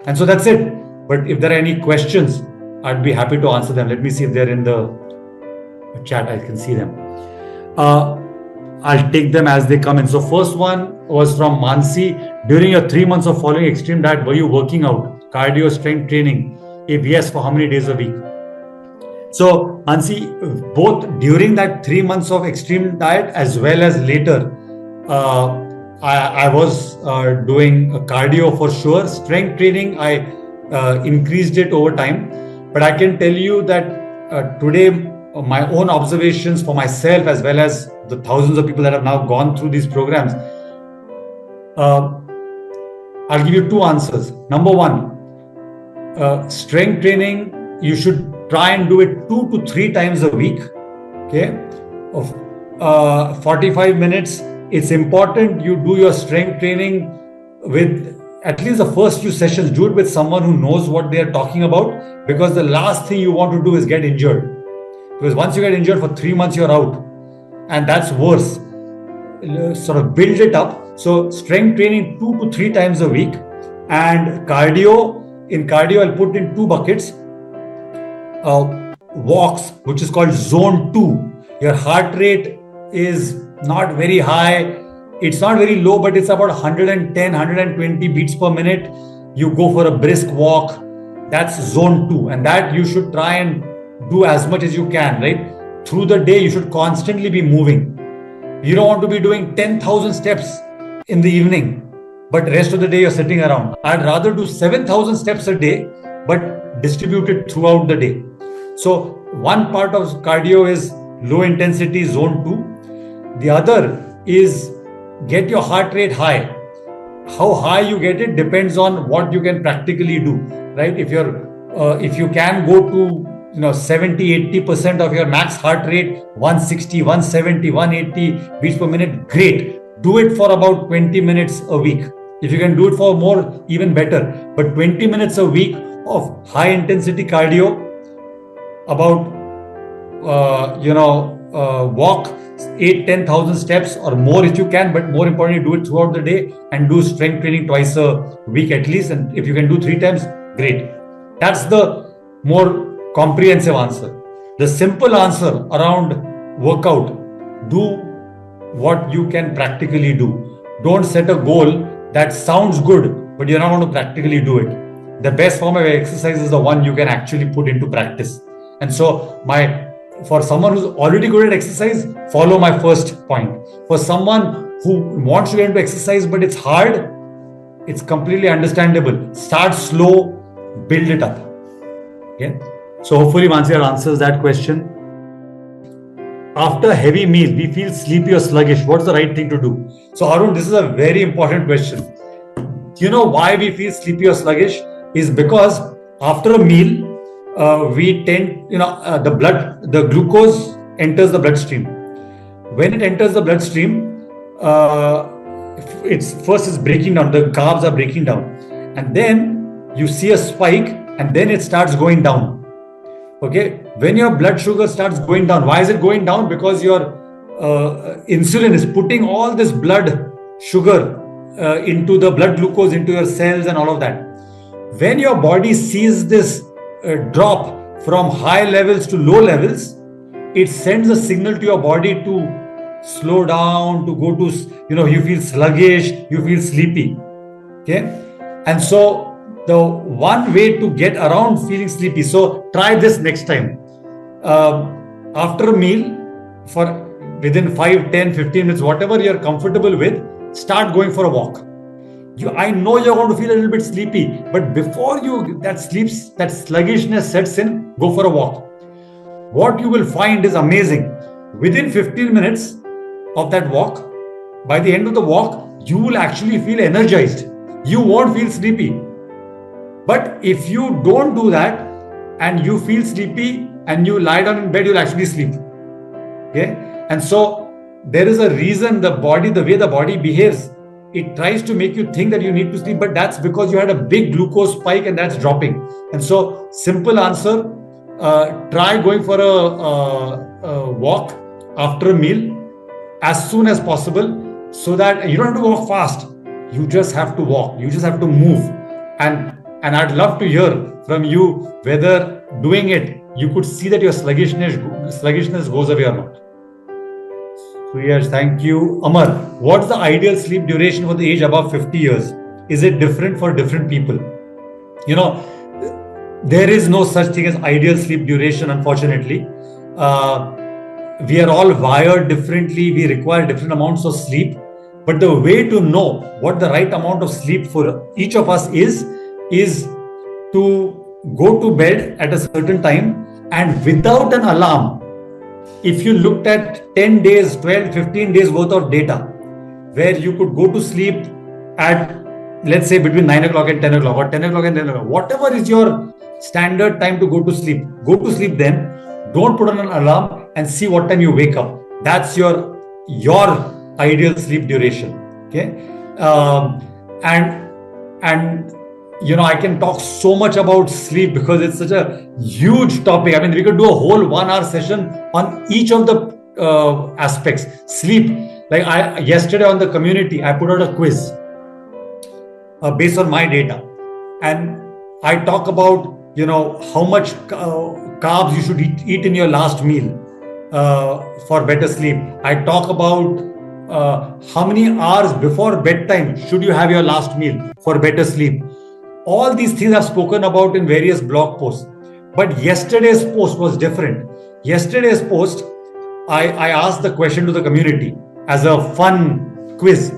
And so that's it. But if there are any questions, I'd be happy to answer them. Let me see if they're in the chat. I can see them. I'll take them as they come in. So first one was from Mansi. During your 3 months of following extreme diet, were you working out, cardio, strength training? If yes, for how many days a week? So Mansi, both during that 3 months of extreme diet as well as later, I was doing cardio for sure. Strength training, I increased it over time. But I can tell you that today, my own observations for myself as well as the thousands of people that have now gone through these programs, I'll give you two answers. Number one, strength training, you should try and do it 2 to 3 times a week. Okay, of 45 minutes. It's important you do your strength training with at least the first few sessions. Do it with someone who knows what they are talking about, because the last thing you want to do is get injured. Because once you get injured for 3 months, you're out, and that's worse. Sort of build it up. So strength training 2 to 3 times a week, and cardio. In cardio, I'll put in 2 buckets. Walks, which is called zone 2. Your heart rate is not very high. It's not very low, but it's about 110, 120 beats per minute. You go for a brisk walk. That's zone 2. And that you should try and do as much as you can, right? Through the day, you should constantly be moving. You don't want to be doing 10,000 steps in the evening, but the rest of the day you're sitting around. I'd rather do 7,000 steps a day, but distribute it throughout the day. So one part of cardio is low intensity zone 2. The other is get your heart rate high. How high you get it depends on what you can practically do, right? If you can go to 70-80% of your max heart rate, 160, 170, 180 beats per minute, great. Do it for about 20 minutes a week. If you can do it for more, even better. But 20 minutes a week of high intensity cardio, about walk 8,000-10,000 steps or more if you can, but more importantly, do it throughout the day, and do strength training twice a week at least. And if you can do 3 times, great. That's the more comprehensive answer. The simple answer around workout: do what you can practically do. Don't set a goal that sounds good, but you're not going to practically do it. The best form of exercise is the one you can actually put into practice. And so for someone who's already good at exercise, follow my first point. For someone who wants to get into exercise but it's hard, it's completely understandable. Start slow, build it up. Okay? So hopefully Mansi answers that question. After a heavy meal, we feel sleepy or sluggish. What's the right thing to do? So Arun, this is a very important question. Do you know why we feel sleepy or sluggish? Is because after a meal, we tend, the glucose enters the bloodstream. When it enters the bloodstream, it's first is breaking down. The carbs are breaking down, and then you see a spike, and then it starts going down. Okay, when your blood sugar starts going down, why is it going down? Because your insulin is putting all this blood sugar into the blood glucose into your cells and all of that. When your body sees this drop from high levels to low levels, it sends a signal to your body to slow down, to go to, you feel sluggish, you feel sleepy. Okay, and so the one way to get around feeling sleepy, so try this next time. After a meal, for within 5, 10, 15 minutes, whatever you're comfortable with, start going for a walk. I know you're going to feel a little bit sleepy, but before that sluggishness sets in, go for a walk. What you will find is amazing. Within 15 minutes of that walk, by the end of the walk, you will actually feel energized. You won't feel sleepy. But if you don't do that and you feel sleepy and you lie down in bed, you'll actually sleep. Okay? And so there is a reason the way the body behaves, it tries to make you think that you need to sleep, but that's because you had a big glucose spike and that's dropping. And so simple answer, try going for a walk after a meal as soon as possible, so that you don't have to walk fast. You just have to walk. You just have to move. And And I'd love to hear from you whether doing it, you could see that your sluggishness goes away or not. So yes, thank you. Amar, what's the ideal sleep duration for the age above 50 years? Is it different for different people? There is no such thing as ideal sleep duration, unfortunately. We are all wired differently. We require different amounts of sleep. But the way to know what the right amount of sleep for each of us is to go to bed at a certain time, and without an alarm. If you looked at 10 days, 12, 15 days worth of data, where you could go to sleep at, let's say, between 9 o'clock and 10 o'clock, or 10 o'clock and 10 o'clock, whatever is your standard time to go to sleep then. Don't put on an alarm and see what time you wake up. That's your ideal sleep duration. Okay. I can talk so much about sleep because it's such a huge topic. I mean, we could do a whole 1 hour session on each of the aspects. Sleep. Like yesterday on the community, I put out a quiz based on my data. And I talk about, how much carbs you should eat in your last meal for better sleep. I talk about how many hours before bedtime should you have your last meal for better sleep. All these things I've spoken about in various blog posts. But yesterday's post was different. Yesterday's post, I asked the question to the community as a fun quiz.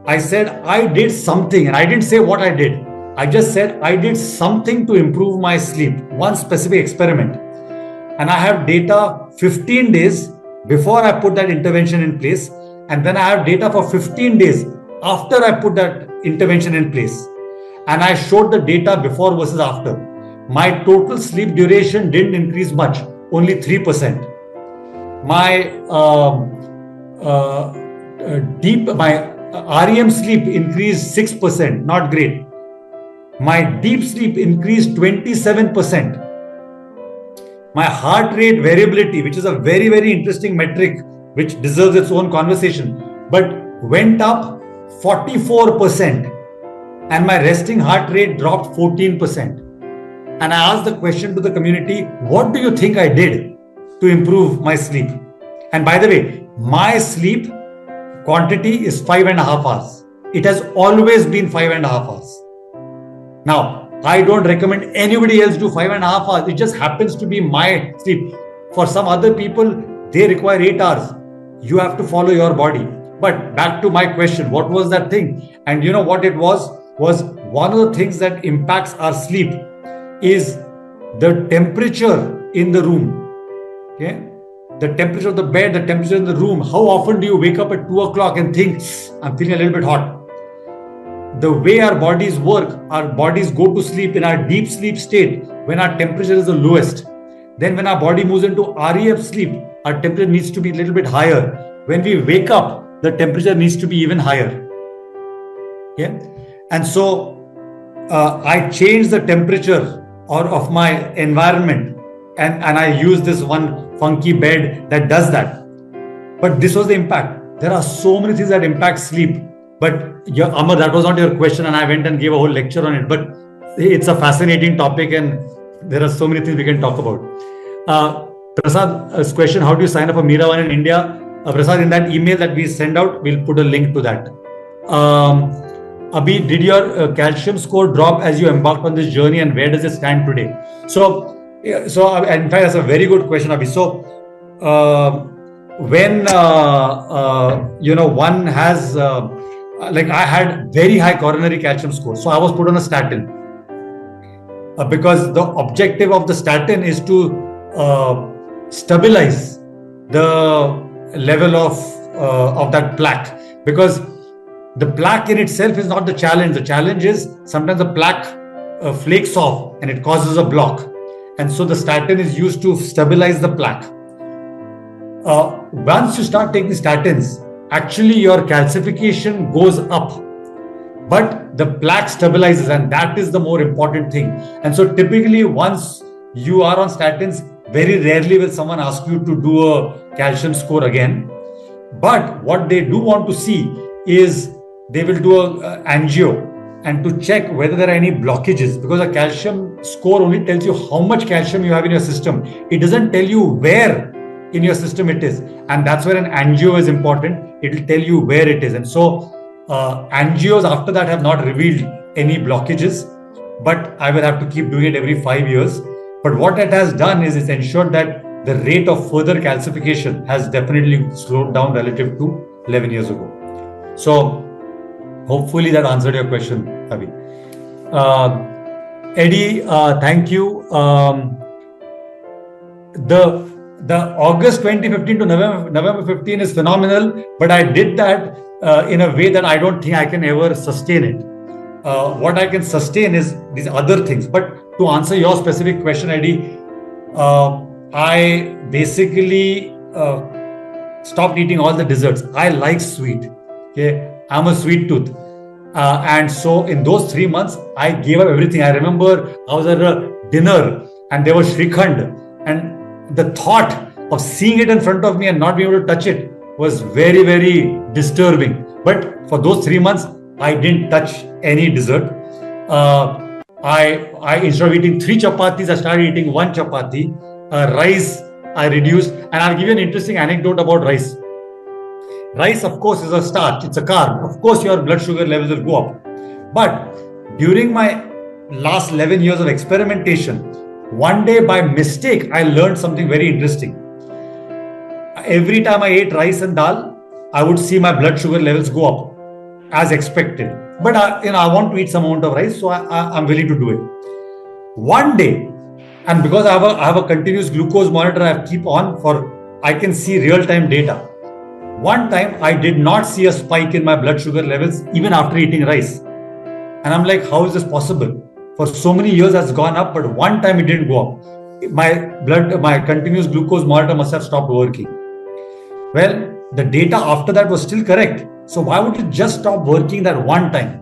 I said, I did something, and I didn't say what I did. I just said, I did something to improve my sleep, one specific experiment. And I have data 15 days before I put that intervention in place. And then I have data for 15 days after I put that intervention in place. And I showed the data before versus after. My total sleep duration didn't increase much, only 3%. My REM sleep increased 6%, not great. My deep sleep increased 27%. My heart rate variability, which is a very, very interesting metric, which deserves its own conversation, but went up 44%. And my resting heart rate dropped 14%. And I asked the question to the community, what do you think I did to improve my sleep? And by the way, my sleep quantity is 5.5 hours. It has always been 5.5 hours. Now, I don't recommend anybody else do 5.5 hours. It just happens to be my sleep. For some other people, they require 8 hours. You have to follow your body. But back to my question, what was that thing? And you know what it was one of the things that impacts our sleep is the temperature in the room. Okay? The temperature of the bed, the temperature in the room. How often do you wake up at 2 o'clock and think, I'm feeling a little bit hot? The way our bodies work, our bodies go to sleep in our deep sleep state when our temperature is the lowest. Then when our body moves into REM sleep, our temperature needs to be a little bit higher. When we wake up, the temperature needs to be even higher. Okay? And so I changed the temperature of my environment, and I use this one funky bed that does that. But this was the impact. There are so many things that impact sleep. But Amar, that was not your question, and I went and gave a whole lecture on it. But it's a fascinating topic, and there are so many things we can talk about. Prasad's question, how do you sign up for Miravan in India? Prasad, in that email that we send out, we'll put a link to that. Abhi, did your calcium score drop as you embarked on this journey, and where does it stand today? So in fact, that's a very good question, Abhi. So when one has I had very high coronary calcium score, so I was put on a statin because the objective of the statin is to stabilize the level of that plaque, because the plaque in itself is not the challenge. The challenge is sometimes the plaque flakes off and it causes a block, and so the statin is used to stabilize the plaque. Once you start taking statins, actually your calcification goes up, but the plaque stabilizes, and that is the more important thing. And so typically once you are on statins, very rarely will someone ask you to do a calcium score again. But what they do want to see is they will do a angio and to check whether there are any blockages, because a calcium score only tells you how much calcium you have in your system. It doesn't tell you where in your system it is. And that's where an angio is important. It will tell you where it is. And so angios after that have not revealed any blockages, but I will have to keep doing it every 5 years. But what it has done is it's ensured that the rate of further calcification has definitely slowed down relative to 11 years ago. So hopefully that answered your question, Avi. Eddie, thank you. The August 2015 to November 15 is phenomenal, but I did that in a way that I don't think I can ever sustain it. What I can sustain is these other things. But to answer your specific question, Eddie, I basically stopped eating all the desserts. I like sweet. Okay, I'm a sweet tooth. And so in those 3 months, I gave up everything. I remember I was at a dinner and there was Shrikhand, and the thought of seeing it in front of me and not being able to touch it was very, very disturbing. But for those 3 months, I didn't touch any dessert. I instead of eating 3 chapatis, I started eating 1 chapati. Rice, I reduced. And I'll give you an interesting anecdote about rice. Rice, of course, is a starch. It's a carb. Of course, your blood sugar levels will go up. But during my last 11 years of experimentation, one day by mistake, I learned something very interesting. Every time I ate rice and dal, I would see my blood sugar levels go up as expected. But I want to eat some amount of rice, so I'm willing to do it. One day, and because I have a continuous glucose monitor, I can see real-time data. One time, I did not see a spike in my blood sugar levels even after eating rice. And I'm like, how is this possible? For so many years, that's gone up, but one time it didn't go up. My continuous glucose monitor must have stopped working. Well, the data after that was still correct. So why would it just stop working that one time?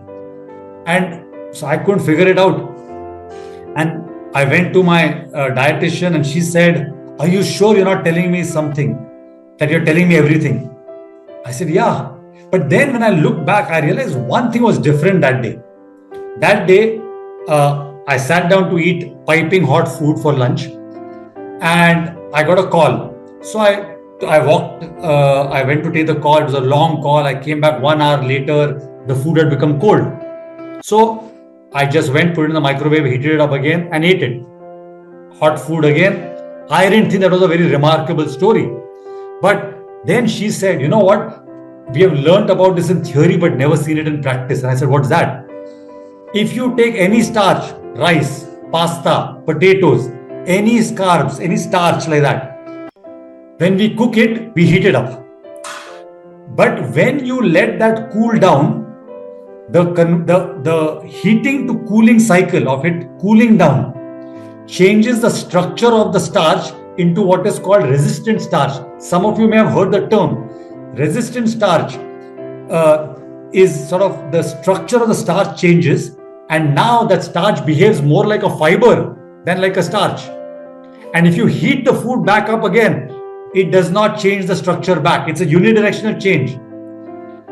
And so I couldn't figure it out. And I went to my dietitian and she said, are you sure you're not telling me something? That you're telling me everything? I said, yeah. But then when I look back, I realized one thing was different that day. That day, I sat down to eat piping hot food for lunch and I got a call. So I went to take the call. It was a long call. I came back 1 hour later. The food had become cold. So I just went, put it in the microwave, heated it up again and ate it. Hot food again. I didn't think that was a very remarkable story. But then she said, you know what? We have learned about this in theory, but never seen it in practice. And I said, what's that? If you take any starch, rice, pasta, potatoes, any carbs, any starch like that, when we cook it, we heat it up. But when you let that cool down, the heating to cooling cycle of it cooling down changes the structure of the starch into what is called resistant starch. Some of you may have heard the term. Resistant starch is sort of the structure of the starch changes, and now that starch behaves more like a fiber than like a starch. And if you heat the food back up again, it does not change the structure back. It's a unidirectional change.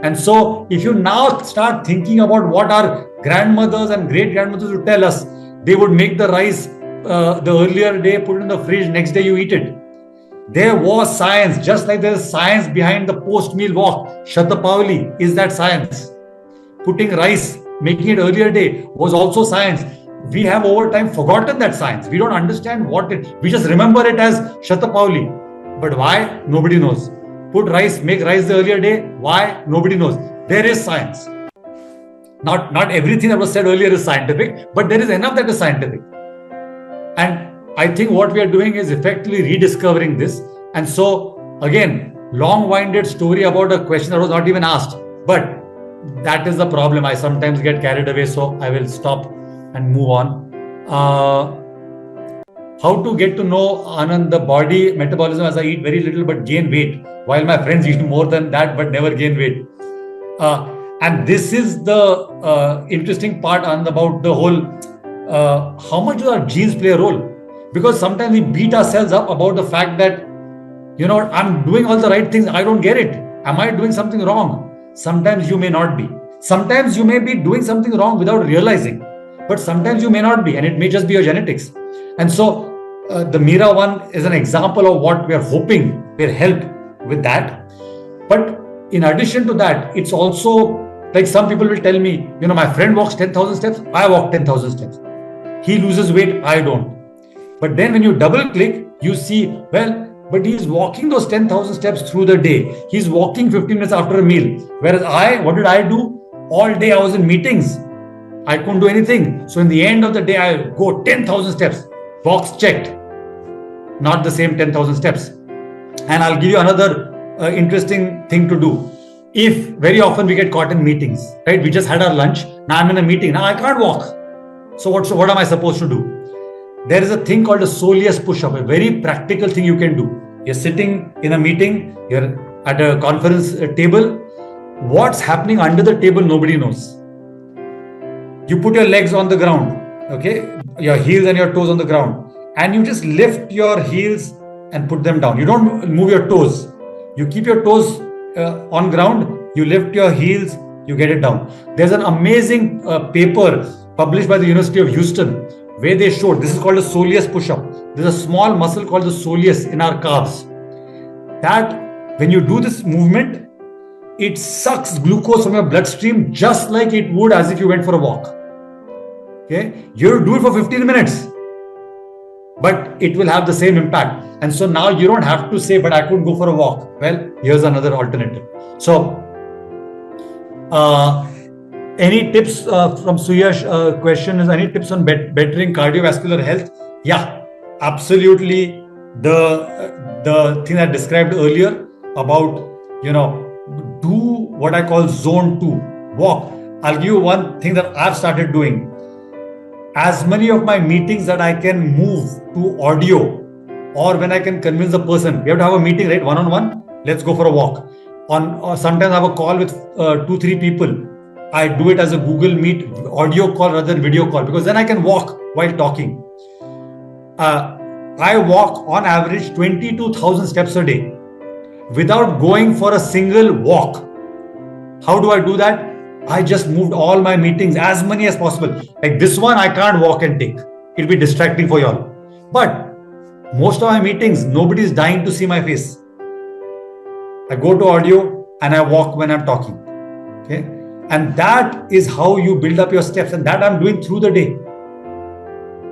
And so if you now start thinking about what our grandmothers and great grandmothers would tell us, they would make the rice the earlier day, put it in the fridge, next day you eat it. There was science, just like there is science behind the post-meal walk. Shatapauli is that science. Putting rice, making it earlier day was also science. We have over time forgotten that science. We don't understand we just remember it as Shatapauli. But why? Nobody knows. Put rice, make rice the earlier day. Why? Nobody knows. There is science. Not everything that was said earlier is scientific, but there is enough that is scientific. And I think what we are doing is effectively rediscovering this. And so, again, long-winded story about a question that was not even asked. But that is the problem. I sometimes get carried away, so I will stop and move on. How to get to know, Anand, the body metabolism as I eat very little but gain weight, while my friends eat more than that but never gain weight. And this is the interesting part, Anand, about the whole, how much do our genes play a role? Because sometimes we beat ourselves up about the fact that, I'm doing all the right things. I don't get it. Am I doing something wrong? Sometimes you may not be. Sometimes you may be doing something wrong without realizing, but sometimes you may not be, and it may just be your genetics. And so the Mira one is an example of what we are hoping will help with that. But in addition to that, it's also like some people will tell me, my friend walks 10,000 steps, I walk 10,000 steps. He loses weight, I don't. But then when you double click, you see, well, but he's walking those 10,000 steps through the day. He's walking 15 minutes after a meal. Whereas what did I do? All day I was in meetings. I couldn't do anything. So in the end of the day, I go 10,000 steps. Box checked. Not the same 10,000 steps. And I'll give you another interesting thing to do. If very often we get caught in meetings, right? We just had our lunch. Now I'm in a meeting. Now I can't walk. So what am I supposed to do? There is a thing called a soleus push-up, a very practical thing you can do. You're sitting in a meeting, you're at a conference table. What's happening under the table, nobody knows. You put your legs on the ground, okay? Your heels and your toes on the ground. And you just lift your heels and put them down. You don't move your toes. You keep your toes on ground, you lift your heels, you get it down. There's an amazing paper published by the University of Houston where they showed, this is called a soleus push-up. There's a small muscle called the soleus in our calves. That when you do this movement, it sucks glucose from your bloodstream just like it would as if you went for a walk. Okay, you do it for 15 minutes, but it will have the same impact. And so now you don't have to say, but I couldn't go for a walk. Well, here's another alternative. So, any tips from Suyash? Question is, any tips on bettering cardiovascular health? Yeah, absolutely. The thing I described earlier about, do what I call zone 2, walk. I'll give you one thing that I've started doing. As many of my meetings that I can move to audio, or when I can convince the person, we have to have a meeting, right? One-on-one, let's go for a walk. Or sometimes I have a call with 2-3 people. I do it as a Google Meet audio call rather than video call, because then I can walk while talking. I walk on average 22,000 steps a day without going for a single walk. How do I do that? I just moved all my meetings, as many as possible. Like this one, I can't walk and take. It'll be distracting for y'all. But most of my meetings, nobody's dying to see my face. I go to audio and I walk when I'm talking. Okay. And that is how you build up your steps. And that I'm doing through the day.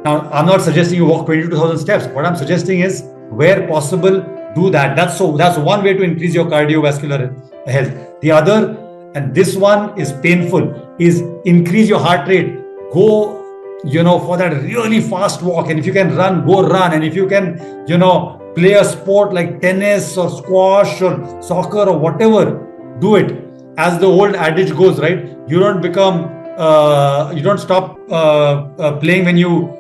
Now, I'm not suggesting you walk 22,000 steps. What I'm suggesting is, where possible, do that. That's one way to increase your cardiovascular health. The other, and this one is painful, is increase your heart rate. Go, for that really fast walk. And if you can run, go run. And if you can, play a sport like tennis or squash or soccer or whatever, do it. As the old adage goes, right? You don't stop playing when you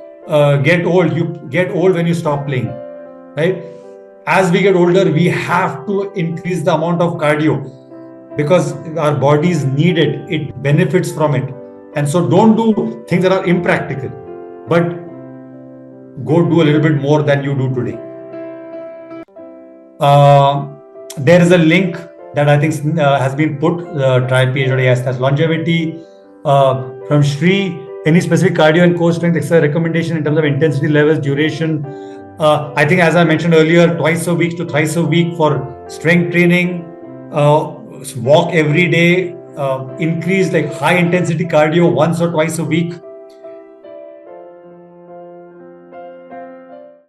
get old. You get old when you stop playing, right? As we get older, we have to increase the amount of cardio because our bodies need it. It benefits from it. And so don't do things that are impractical, but go do a little bit more than you do today. There is a link that I think has been put, try Ph.D. longevity from Shri. Any specific cardio and core strength exercise recommendation in terms of intensity levels, duration? I think, as I mentioned earlier, twice a week to thrice a week for strength training, walk every day, increase like high intensity cardio once or twice a week.